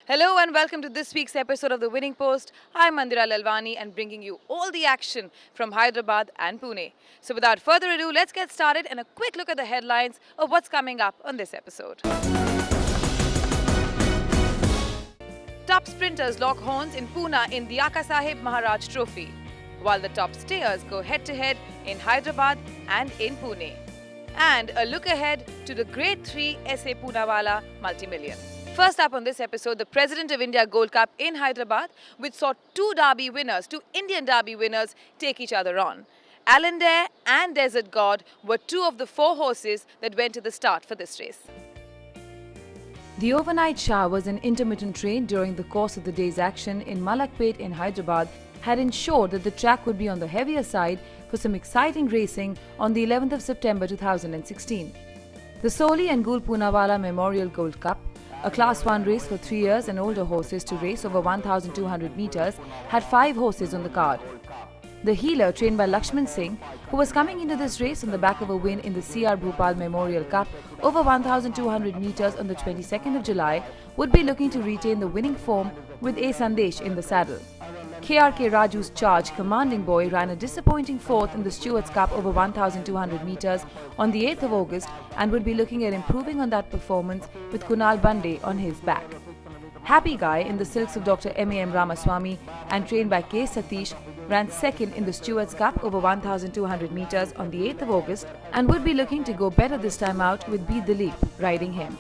Hello and welcome to this week's episode of The Winning Post. I'm Mandira Lalwani and bringing you all the action from Hyderabad and Pune. So without further ado, let's get started and a quick look at the headlines of what's coming up on this episode. Top sprinters lock horns in Pune in the Sahib Maharaj Trophy, while the top stayers go head-to-head in Hyderabad and in Pune. And a look ahead to the Grade 3 SA Poonawalla Multi-Million. First up on this episode, the President of India Gold Cup in Hyderabad, which saw two Indian Derby winners take each other on. Adair and Desert God were two of the four horses that went to the start for this race. The overnight showers and intermittent rain during the course of the day's action in Malakpet in Hyderabad had ensured that the track would be on the heavier side for some exciting racing on the 11th of September 2016. The Soli and Gul Poonawalla Memorial Gold Cup, a Class 1 race for 3 years and older horses to race over 1,200 metres, had 5 horses on the card. The heeler, trained by Lakshman Singh, who was coming into this race on the back of a win in the CR Bhopal Memorial Cup over 1,200 metres on the 22nd of July, would be looking to retain the winning form with A. Sandesh in the saddle. KRK Raju's charge Commanding Boy ran a disappointing fourth in the Stewards Cup over 1,200 metres on the 8th of August and would be looking at improving on that performance with Kunal Bande on his back. Happy Guy in the silks of Dr. M.A.M. Ramaswamy and trained by K. Satish ran second in the Stewards Cup over 1,200 metres on the 8th of August and would be looking to go better this time out with B. Dilip riding him.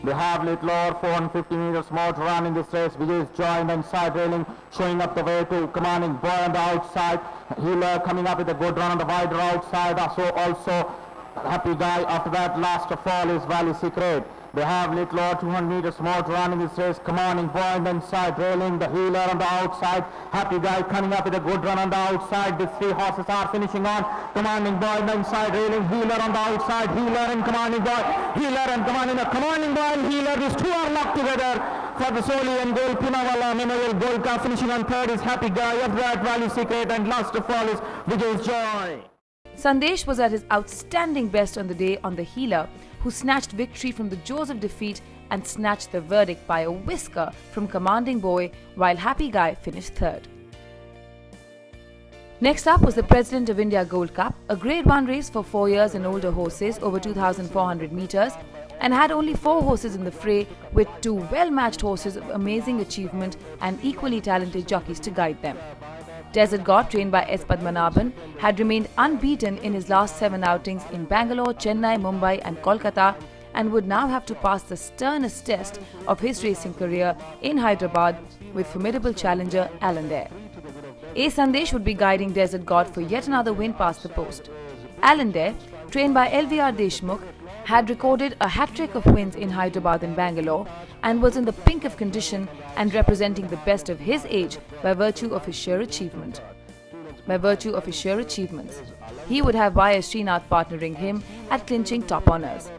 They have little over 450 meters more to run in this race. Vijay is joined on side railing, showing up the way to Commanding Boy on the outside. Heeler coming up with a good run on the wider outside. So also Happy Guy. After that, last of all is Valley Secret. They have little over 200 meters more to run in this race. Commanding Boy on the inside railing, the Heeler on the outside. Happy Guy coming up with a good run on the outside. These three horses are finishing on. Commanding Boy on the inside railing, Heeler on the outside. Heeler and Commanding Boy. Heeler and Commanding Boy and Heeler. These two are locked together for the Soli and Gul Poonawalla Memorial Gold Cup. Finishing on third is Happy Guy. After that, Valley Secret, and last of all is Vijay's Joy. Sandesh was at his outstanding best on the day on the heeler, who snatched victory from the jaws of defeat and snatched the verdict by a whisker from Commanding Boy, while Happy Guy finished third. Next up was the President of India Gold Cup, a Grade 1 race for 4 years and older horses over 2,400 metres, and had only 4 horses in the fray, with 2 well-matched horses of amazing achievement and equally talented jockeys to guide them. Desert God, trained by S. Padmanabhan, had remained unbeaten in his last 7 outings in Bangalore, Chennai, Mumbai and Kolkata, and would now have to pass the sternest test of his racing career in Hyderabad with formidable challenger Adair. A. Sandesh would be guiding Desert God for yet another win past the post. Adair, trained by LVR Deshmukh, had recorded a hat-trick of wins in Hyderabad and Bangalore and was in the pink of condition and representing the best of his age by virtue of his sheer achievements. He would have Y.S. Srinath partnering him at clinching top honours.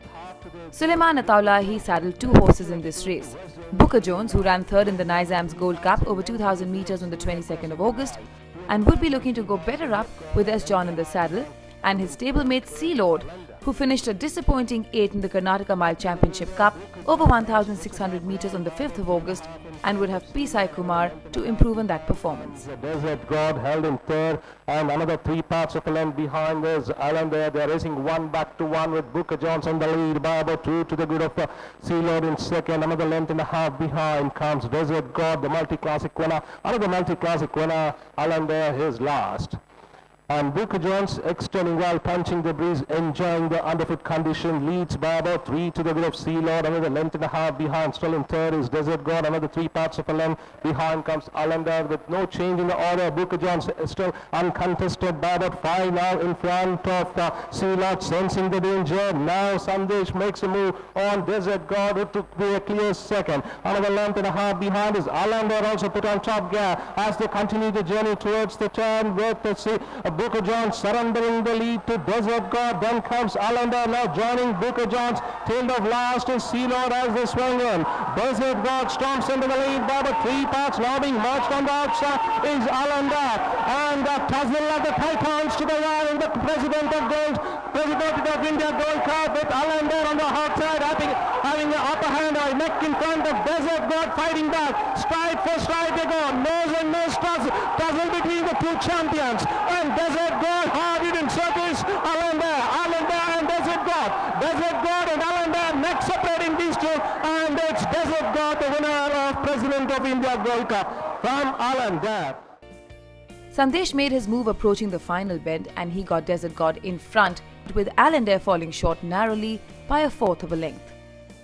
Suleiman Ataulahi saddled 2 horses in this race. Booker Jones, who ran third in the Nizam's Gold Cup over 2,000 metres on the 22nd of August and would be looking to go better up with S. John in the saddle, and his stablemate Sea Lord, who finished a disappointing 8th in the Karnataka Mile Championship Cup over 1,600 metres on the 5th of August and would have P. Sai Kumar to improve on that performance. The Desert God held in third and another 3 parts of a length behind this Adair. They are racing 1 back to 1 with Booker Jones in the lead by about 2 to the good of Sea Lord in second. Another length and a half behind comes Desert God, the multi-classic winner. Another multi-classic winner, Adair, his last. And Booker Jones extending while punching the breeze, enjoying the underfoot condition, leads by about 3 to the good of Sea Lord, another length and a half behind. Still in third is Desert God, another 3 parts of a length behind comes Adair with no change in the order. Booker Jones is still uncontested by about 5 now in front of Sea Lord, sensing the danger. Now Sandesh makes a move on Desert God, who took be a clear second. Another length and a half behind is Adair, also put on top gear as they continue the journey towards the turn with Booker John surrendering the lead to Desert God. Then comes Allender now joining Booker John's. Tailed of last is Sealord as they swing in. Desert God storms into the lead by about 3 parts. Now being marched on the outside is Allender. And Tuzzle of the Titans to the right in the President of India Gold Cup with Allender on the outside having the upper hand or neck in front of Desert God fighting back. Stride for stride they go. Nose and nose tussle between the two champions. And Desert God hard in circles. Allender and Desert God. Desert God and Allender neck separating these two. And it's Desert God, the winner of President of India Gold Cup from Allender. Sandesh made his move approaching the final bend and he got Desert God in front, with Allender falling short narrowly by a fourth of a length.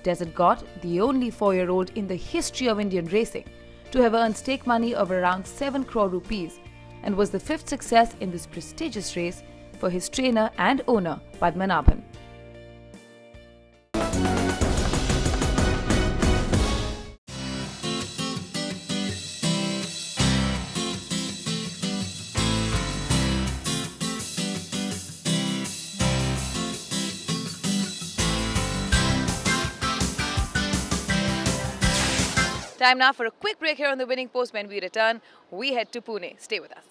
Desert God, the only 4-year-old in the history of Indian racing to have earned stake money of around 7 crore rupees, and was the 5th success in this prestigious race for his trainer and owner Padmanabhan. Time now for a quick break here on the Winning Post. When we return, we head to Pune. Stay with us.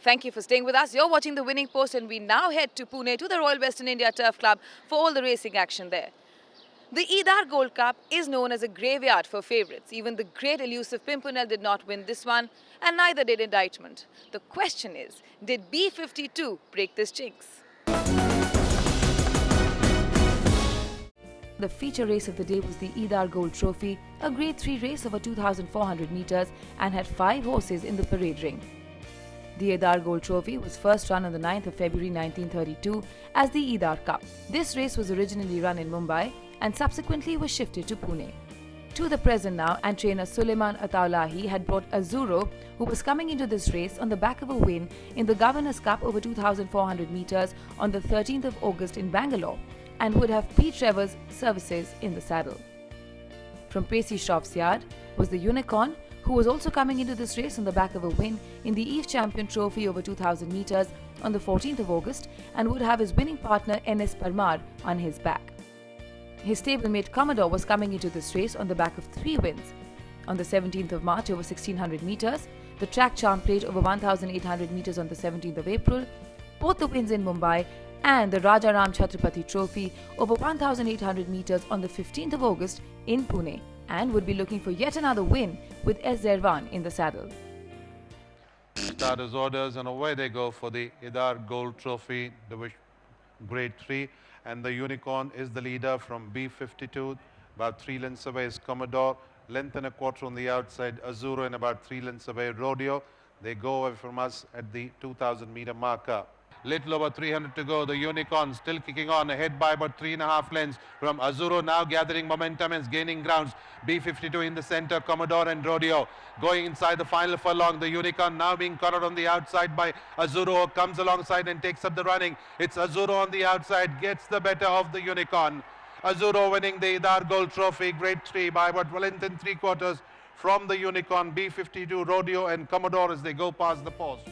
Thank you for staying with us. You're watching the Winning Post and we now head to Pune to the Royal Western India Turf Club for all the racing action there. The Idar Gold Cup is known as a graveyard for favourites. Even the great elusive Pimpernel did not win this one, and neither did Indictment. The question is, did B52 break this jinx? The feature race of the day was the Idar Gold Trophy, a Grade 3 race over 2,400 metres and had 5 horses in the parade ring. The Idar Gold Trophy was first run on the 9th of February 1932 as the Idar Cup. This race was originally run in Mumbai and subsequently was shifted to Pune. To the present now, and trainer Suleiman Ataulahi had brought Azzurro, who was coming into this race on the back of a win in the Governor's Cup over 2,400 metres on the 13th of August in Bangalore, and would have Pete Trevor's services in the saddle. From Pacey Shroff's yard was the Unicorn, who was also coming into this race on the back of a win in the Eve Champion Trophy over 2,000 metres on the 14th of August, and would have his winning partner N.S. Parmar on his back. His stablemate Commodore was coming into this race on the back of 3 wins. On the 17th of March over 1600 metres, the Track Charm Plate over 1800 metres on the 17th of April, both the wins in Mumbai, and the Rajaram Chhatrapati Trophy over 1800 metres on the 15th of August in Pune, and would be looking for yet another win with S. Zervan in the saddle. Starters orders and away they go for the Idar Gold Trophy, Grade 3. And the Unicorn is the leader from B52. About 3 lengths away is Commodore. Length and a quarter on the outside. Azzurro and about 3 lengths away Rodeo. They go away from us at the 2,000 meter marker. Little over 300 to go. The Unicorn still kicking on ahead by about 3.5 lengths from Azzurro, now gathering momentum and gaining grounds. B52 in the center, Commodore and Rodeo going inside the final furlong. The Unicorn now being cornered on the outside by Azzurro, who comes alongside and takes up the running. It's Azzurro on the outside, gets the better of the Unicorn. Azzurro winning the Idar Gold Trophy, Grade 3 by about 1 length and 3/4 from the Unicorn. B52, Rodeo and Commodore as they go past the post.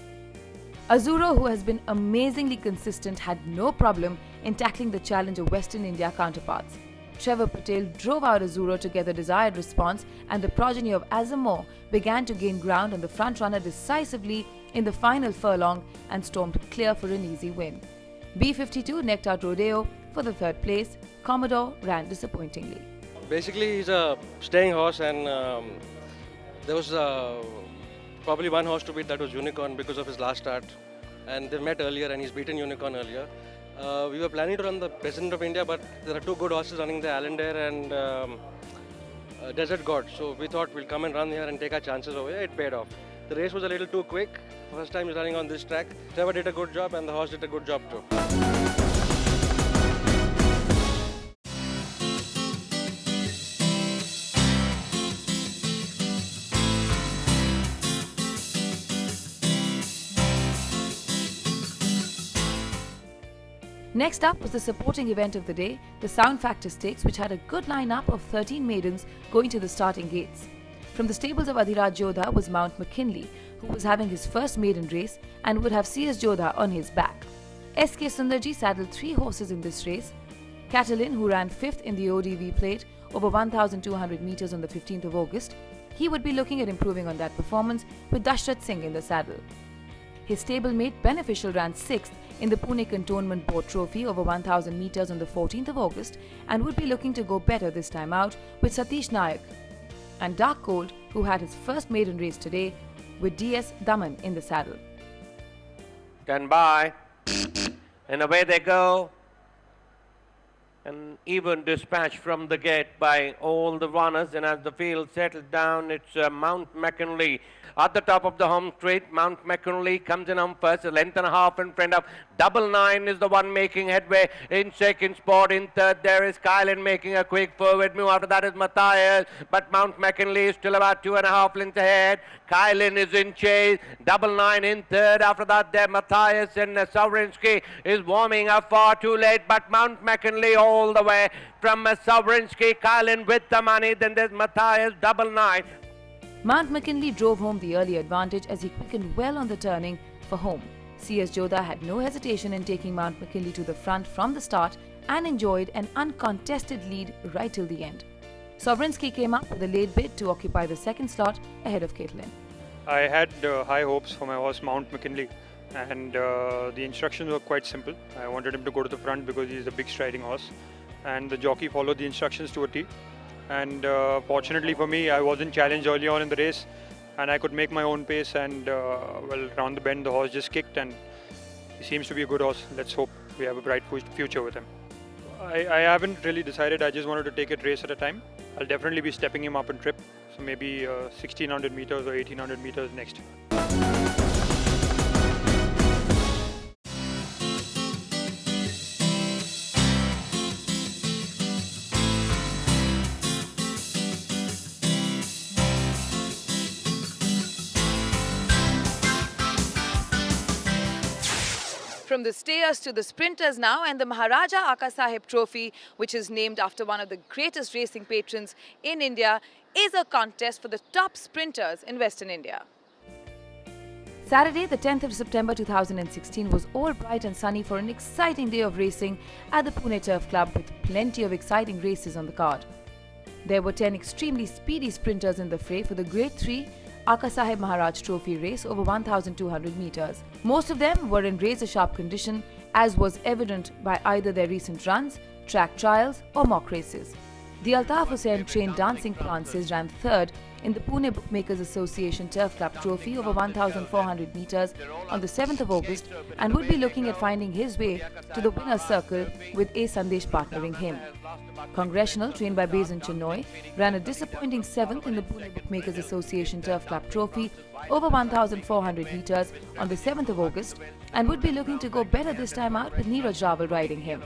Azzurro, who has been amazingly consistent, had no problem in tackling the challenge of Western India counterparts. Trevor Patel drove out Azzurro to get the desired response, and the progeny of Azzurro began to gain ground on the front runner decisively in the final furlong and stormed clear for an easy win. B52 necked out Rodeo for the 3rd place. Commodore ran disappointingly. Basically, he's a staying horse, and there was probably one horse to beat, that was Unicorn, because of his last start. And they met earlier and he's beaten Unicorn earlier. We were planning to run the President of India, but there are 2 good horses running there, Adair and Desert God. So we thought we'll come and run here and take our chances over here. It paid off. The race was a little too quick. First time he's running on this track. Trevor did a good job and the horse did a good job too. Next up was the supporting event of the day, the Sound Factor Stakes, which had a good lineup of 13 maidens going to the starting gates. From the stables of Idar Gold was Mount McKinley, who was having his first maiden race and would have CS Jodha on his back. SK Sundarji saddled 3 horses in this race. Catalin, who ran 5th in the ODV plate over 1,200 metres on the 15th of August, he would be looking at improving on that performance with Dashrath Singh in the saddle. His stablemate Beneficial ran 6th in the Pune Cantonment Board Trophy over 1,000 metres on the 14th of August and would be looking to go better this time out with Satish Nayak. And Dark Gold, who had his first maiden race today, with DS Daman in the saddle. Stand by. And away they go. An even dispatch from the gate by all the runners, and as the field settles down, it's Mount McKinley. At the top of the home straight, Mount McKinley comes in on first, a length and a half in front of Double Nine is the one making headway. In second spot, in third there is Kylan making a quick forward move. After that is Matthias, but Mount McKinley is still about 2.5 lengths ahead. Kylan is in chase, Double Nine in third. After that there Matthias and Sovereignski is warming up far too late, but Mount McKinley all the way from Sovereignski, Kylan with the money. Then there's Matthias, Double Nine. Mount McKinley drove home the early advantage as he quickened well on the turning for home. CS Jodha had no hesitation in taking Mount McKinley to the front from the start and enjoyed an uncontested lead right till the end. Sovereignski came up with a late bid to occupy the second slot ahead of Caitlin. I had high hopes for my horse Mount McKinley, and the instructions were quite simple. I wanted him to go to the front because he's a big striding horse, and the jockey followed the instructions to a T. And fortunately for me, I wasn't challenged early on in the race, and I could make my own pace. And well, around the bend, the horse just kicked, and he seems to be a good horse. Let's hope we have a bright future with him. I haven't really decided. I just wanted to take it race at a time. I'll definitely be stepping him up in trip, so maybe 1600 meters or 1800 meters next. From the stayers to the sprinters now, and the Maharaja Sahib Trophy, which is named after one of the greatest racing patrons in India, is a contest for the top sprinters in Western India. Saturday, the 10th of September 2016 was all bright and sunny for an exciting day of racing at the Pune Turf Club with plenty of exciting races on the card. There were 10 extremely speedy sprinters in the fray for the Grade 3 Sahib Maharaj Trophy race over 1,200 metres. Most of them were in razor-sharp condition, as was evident by either their recent runs, track trials or mock races. The Altaf Hussain trained Dancing Prances ran third in the Pune Bookmakers Association Turf Club Trophy over 1,400 metres on the 7th of August and would be looking at finding his way to the winner's circle with A. Sandesh partnering him. Congressional, trained by Basin Chennoi, ran a disappointing 7th in the Pune Bookmakers Association Turf Club Trophy over 1,400 metres on the 7th of August and would be looking to go better this time out with Neeraj Rawal riding him.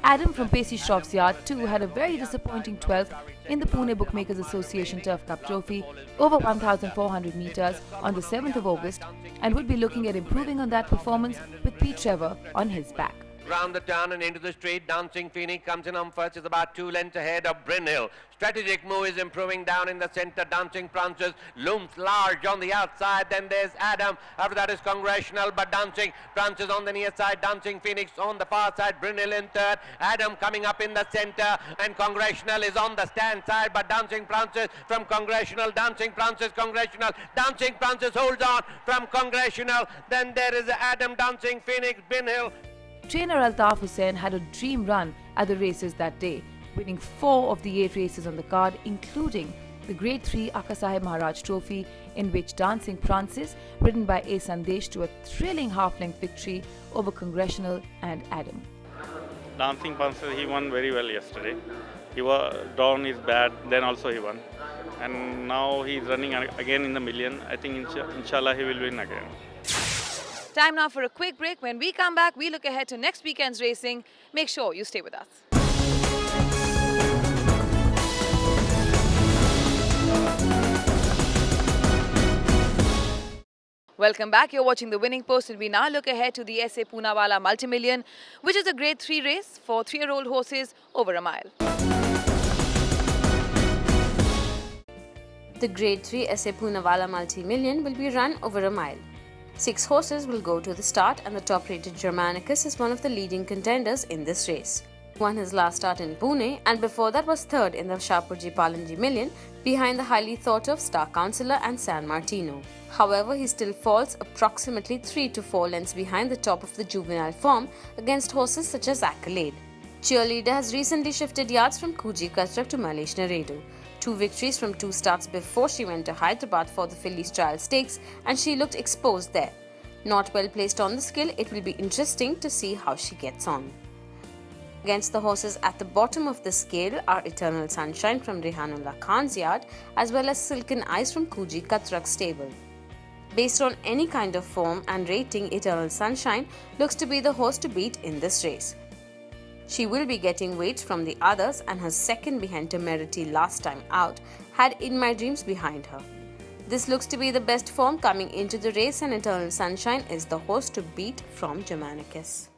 Adam from Pacey Shroff's Yard too had a very disappointing 12th in the Pune Bookmakers Association Turf Cup Trophy over 1,400 metres on the 7th of August and would be looking at improving on that performance with Pete Trevor on his back. Round the turn and into the straight, Dancing Phoenix comes in on first, is about 2 lengths ahead of Brynhill. Strategic move is improving down in the centre. Dancing Prances looms large on the outside. Then there's Adam. After that is Congressional, but Dancing Prances on the near side. Dancing Phoenix on the far side. Brynhill in third. Adam coming up in the centre, and Congressional is on the stand side, but Dancing Prances from Congressional. Dancing Prances, Congressional. Dancing Prances holds on from Congressional. Then there is Adam, Dancing Phoenix, Brynhill. Trainer Altaf Hussain had a dream run at the races that day, winning 4 of the 8 races on the card, including the Grade 3 Sahib Maharaj Trophy, in which Dancing Prances, ridden by A. Sandesh, to a thrilling half-length victory over Congressional and Adam. Dancing Prances, he won very well yesterday. He was down his bat, then also he won. And now he's running again in the million. I think inshallah he will win again. Time now for a quick break. When we come back, we look ahead to next weekend's racing. Make sure you stay with us. Welcome back. You're watching The Winning Post, and we now look ahead to the SA Poonawalla Multi-Million, which is a Grade 3 race for 3-year-old horses over a mile. The Grade 3 SA Poonawalla Multi-Million will be run over a mile. 6 horses will go to the start, and the top-rated Germanicus is one of the leading contenders in this race. Won his last start in Pune, and before that was third in the Shapurji Palanji Million, behind the highly thought-of Star Counsellor and San Martino. However, he still falls approximately 3 to 4 lengths behind the top of the juvenile form against horses such as Accolade. Cheerleader has recently shifted yards from Kuji Kastrak to Malesh Naredu. 2 victories from 2 starts before she went to Hyderabad for the Fillies Trial Stakes, and she looked exposed there. Not well placed on the scale, it will be interesting to see how she gets on. Against the horses at the bottom of the scale are Eternal Sunshine from Rehanullah Khan's yard, as well as Silken Eyes from Kuji Katrak stable. Based on any kind of form and rating, Eternal Sunshine looks to be the horse to beat in this race. She will be getting weights from the others, and her second behind Temerity last time out had In My Dreams behind her. This looks to be the best form coming into the race, and Eternal Sunshine is the horse to beat from Germanicus.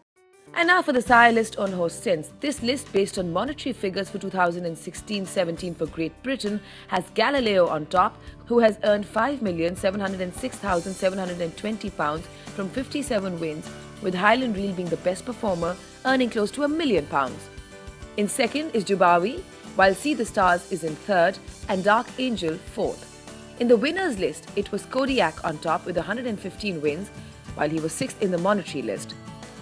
And now for the sire list on horse sense. This list, based on monetary figures for 2016-17 for Great Britain, has Galileo on top, who has earned £5,706,720 from 57 wins, with Highland Reel being the best performer, earning close to £1 million. In second is Jubawi, while See the Stars is in third and Dark Angel fourth. In the winners list, it was Kodiak on top with 115 wins, while he was sixth in the monetary list.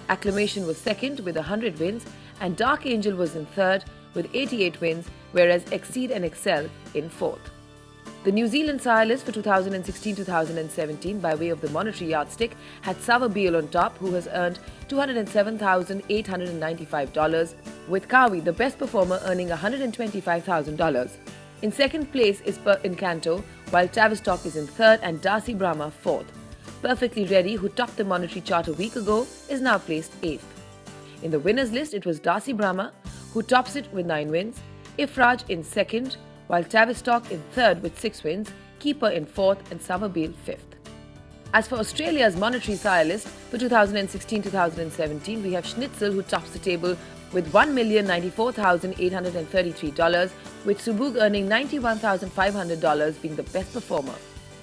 Acclamation was second with 100 wins, and Dark Angel was in third with 88 wins, whereas Exceed and Excel in fourth. The New Zealand sire list for 2016-2017 by way of the monetary yardstick had Savabeel on top, who has earned $207,895, with Kawi, the best performer, earning $125,000. In second place is Per Encanto, while Tavistock is in third and Darcy Brahma fourth. Perfectly Ready, who topped the monetary chart a week ago, is now placed 8th. In the winners list, it was Darcy Brahma, who tops it with 9 wins, Ifraj in second, while Tavistock in third with 6 wins, Keeper in fourth, and Savabeel 5th. As for Australia's monetary sire list for 2016-2017, we have Schnitzel, who tops the table with $1,094,833, with Subug earning $91,500, being the best performer.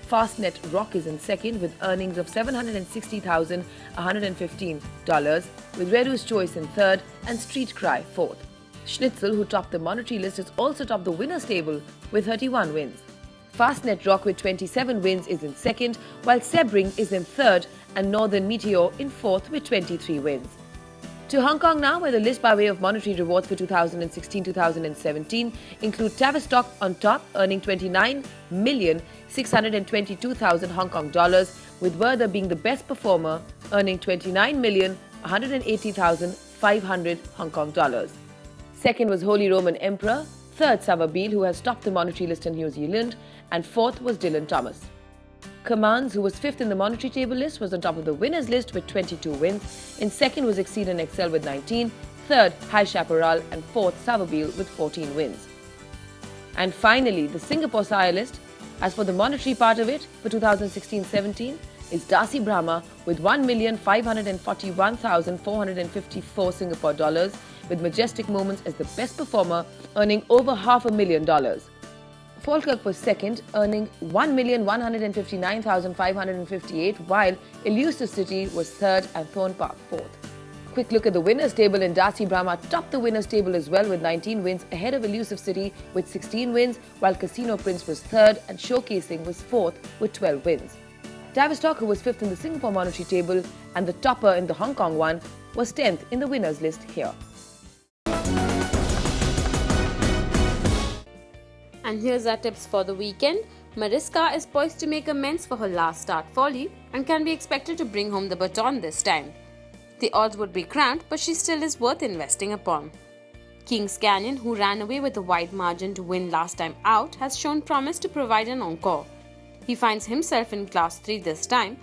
Fastnet Rock is in second with earnings of $760,115, with Redu's Choice in third and Street Cry fourth. Schnitzel, who topped the monetary list, has also topped the winners table with 31 wins. Fastnet Rock with 27 wins is in second, while Sebring is in third and Northern Meteor in fourth with 23 wins. To Hong Kong now, where the list by way of monetary rewards for 2016-2017 include Tavistock on top, earning $29,622,000 Hong Kong dollars, with Werther being the best performer, earning $29,180,500 Hong Kong dollars. Second was Holy Roman Emperor, third Savabeel, who has topped the monetary list in New Zealand, and fourth was Dylan Thomas. Commands, who was fifth in the monetary table list, was on top of the winners list with 22 wins. In second was Exceed and Excel with 19, third High Chaparral, and fourth Savabeel with 14 wins. And finally, the Singapore sire list, as for the monetary part of it for 2016-17, is Darcy Brahma with $1,541,454 Singapore dollars, with Majestic Moments as the best performer, earning over $500,000. Falkirk was second, earning $1,159,558, while Elusive City was third and Thorne Park fourth. Quick look at the winners table, and Darcy Brahma topped the winners table as well with 19 wins, ahead of Elusive City with 16 wins, while Casino Prince was third and Showcasing was fourth with 12 wins. Tavistock, who was fifth in the Singapore monetary table and the topper in the Hong Kong one, was 10th in the winners list here. And here's our tips for the weekend. Mariska is poised to make amends for her last start folly and can be expected to bring home the baton this time. The odds would be cramped, but she still is worth investing upon. King's Canyon, who ran away with a wide margin to win last time out, has shown promise to provide an encore. He finds himself in Class 3 this time.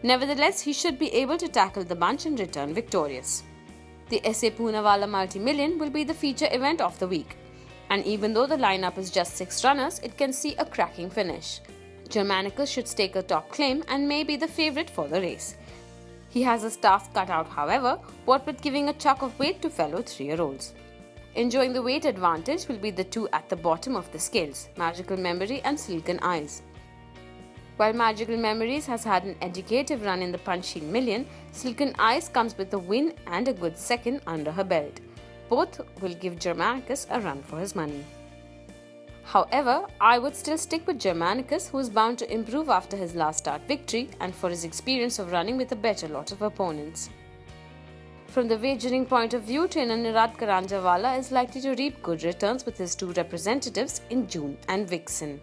Nevertheless, he should be able to tackle the bunch and return victorious. The SA Poonawalla Multi-Million will be the feature event of the week. And even though the lineup is just 6 runners, it can see a cracking finish. Germanicus should stake a top claim and may be the favourite for the race. He has his task cut out, however, what with giving a chuck of weight to fellow 3-year-olds. Enjoying the weight advantage will be the two at the bottom of the scales, Magical Memory and Silken Eyes. While Magical Memories has had an educative run in the Panchsheel Million, Silken Eyes comes with a win and a good second under her belt. Both will give Germanicus a run for his money. However, I would still stick with Germanicus, who is bound to improve after his last start victory and for his experience of running with a better lot of opponents. From the wagering point of view, trainer Nirad Karanjawala is likely to reap good returns with his two representatives in June and Vixen.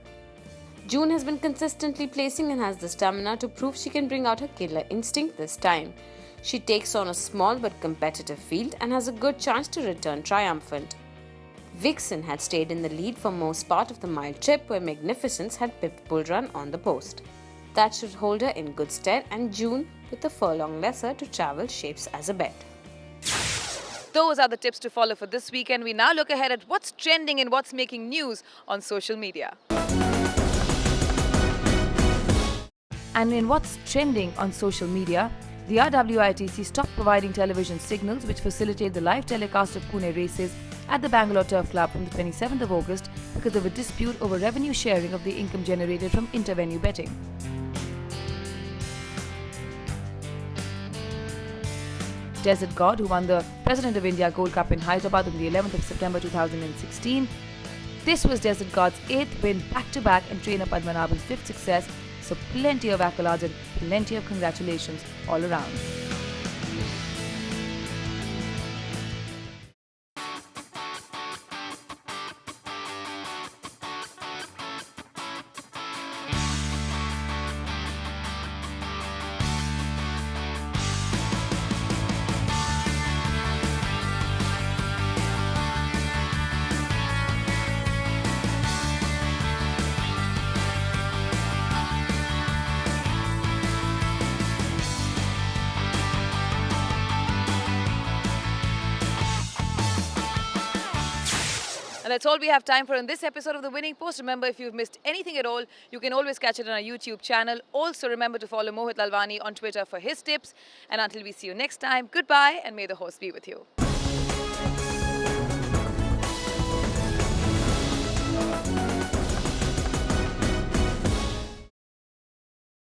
June has been consistently placing and has the stamina to prove she can bring out her killer instinct this time. She takes on a small but competitive field and has a good chance to return triumphant. Vixen had stayed in the lead for most part of the mile trip, where Magnificence had pipped Bull Run on the post. That should hold her in good stead, and June, with a furlong lesser to travel, shapes as a bet. Those are the tips to follow for this weekend. We now look ahead at what's trending and what's making news on social media. And in what's trending on social media, the RWITC stopped providing television signals which facilitate the live telecast of Pune races at the Bangalore Turf Club from the 27th of August because of a dispute over revenue sharing of the income generated from intervenue betting. Desert God, who won the President of India Gold Cup in Hyderabad on the 11th of September 2016. This was Desert God's 8th win back-to-back and trainer Padmanabhan's 5th success, so plenty of accolades and plenty of congratulations all around. And that's all we have time for in this episode of The Winning Post. Remember, if you've missed anything at all, you can always catch it on our YouTube channel. Also, remember to follow Mohit Lalwani on Twitter for his tips. And until we see you next time, goodbye and may the horse be with you.